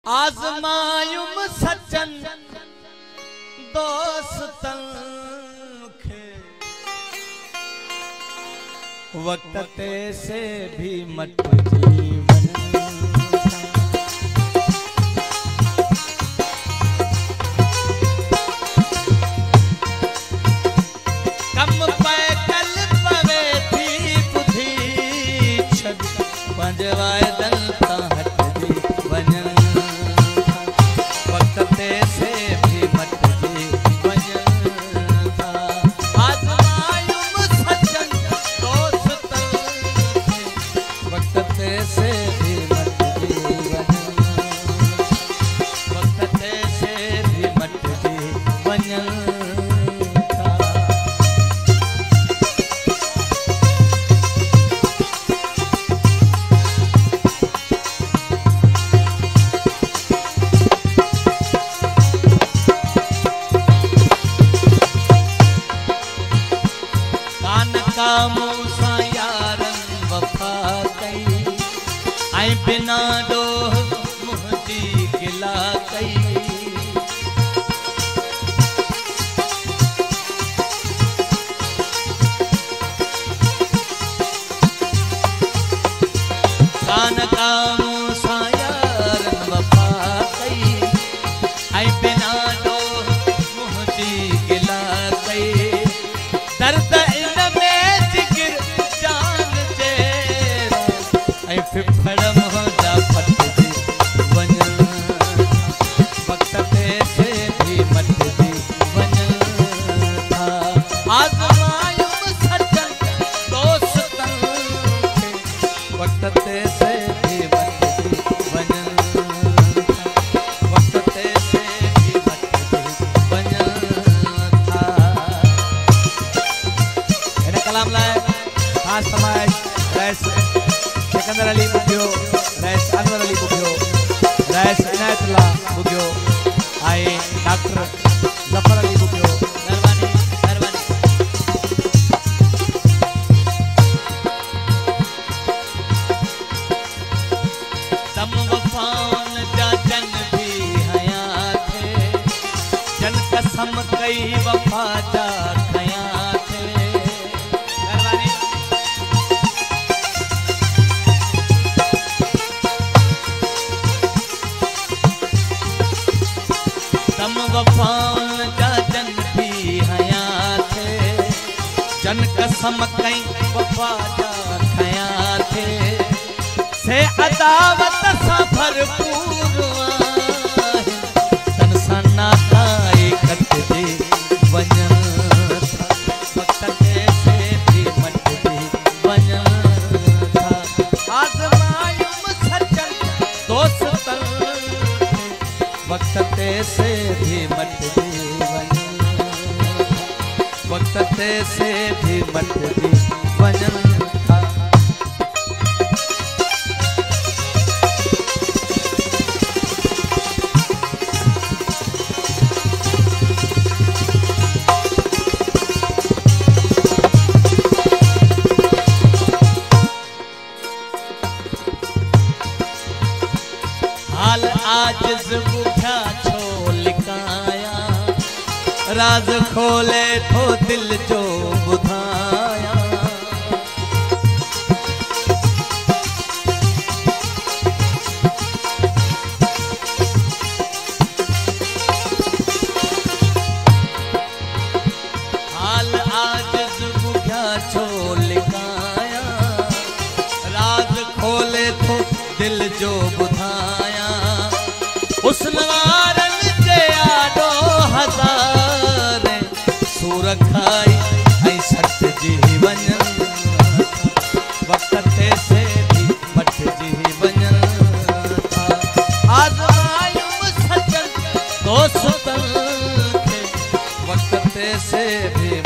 आजमायुम सचन दोस्तन खे वक्त ते से भी मत जीवन कम पैकल पवे थी बुद्धि छद पंजवाए दलता हट दी वजन वक्त ते से भी मत जीवन आजमायुम सचन दोस्तन खे वक्त ते से भी मत जीवन वक्त ते से भी मत जीवन मूसा यारन वफा कई आई बिना डोह मुहती गिला कई कान का मूसा यारन वफा कई आई बिना डोह मुहती गिला कई दर्द फिफड़ मोजा फट दी वजन वक्त ते से भी मत दी वजन था आजमायुम सचन दोस्तन खे वक्त ते से भी मत दी वजन वक्त ते से भी मत दी वजन था इन कलाम लाए खास समाज सिकंदर अली बुग्यो रईस अनवर अली बुग्यो रईस इनायतुल्लाह बुग्यो आए डॉक्टर जफर अली बुग्यो मेहरबानी मेहरबानी तम वफान जा जन भी हया थे जन कसम कई वफा जा खया थे मेहरबानी वफान जा जन भी हया थे जन कसम कई वफा जा खया थे से अदावत सा भरपूर तन सा नाता कट दे वजन वक्त ते से भी मट दे वजन था आजमायुम सचन दोस्तन वक्त ते से भी मत जीवन वक्त ते से भी मत जीवन था हाल आजिज़ बुझा छो लिकाया राज खोले थो दिल जो बुधाया हाल आजिज़ बुझा छो लिकाया राज खोले थो दिल जो बुधाया हुस्न वारन जे आडो हजार सूर खाई ऐं सट जी वञन वक्त ते से भी मट जी वञन था आजमायुम सचन दोस्तन खे वक्त ते से भी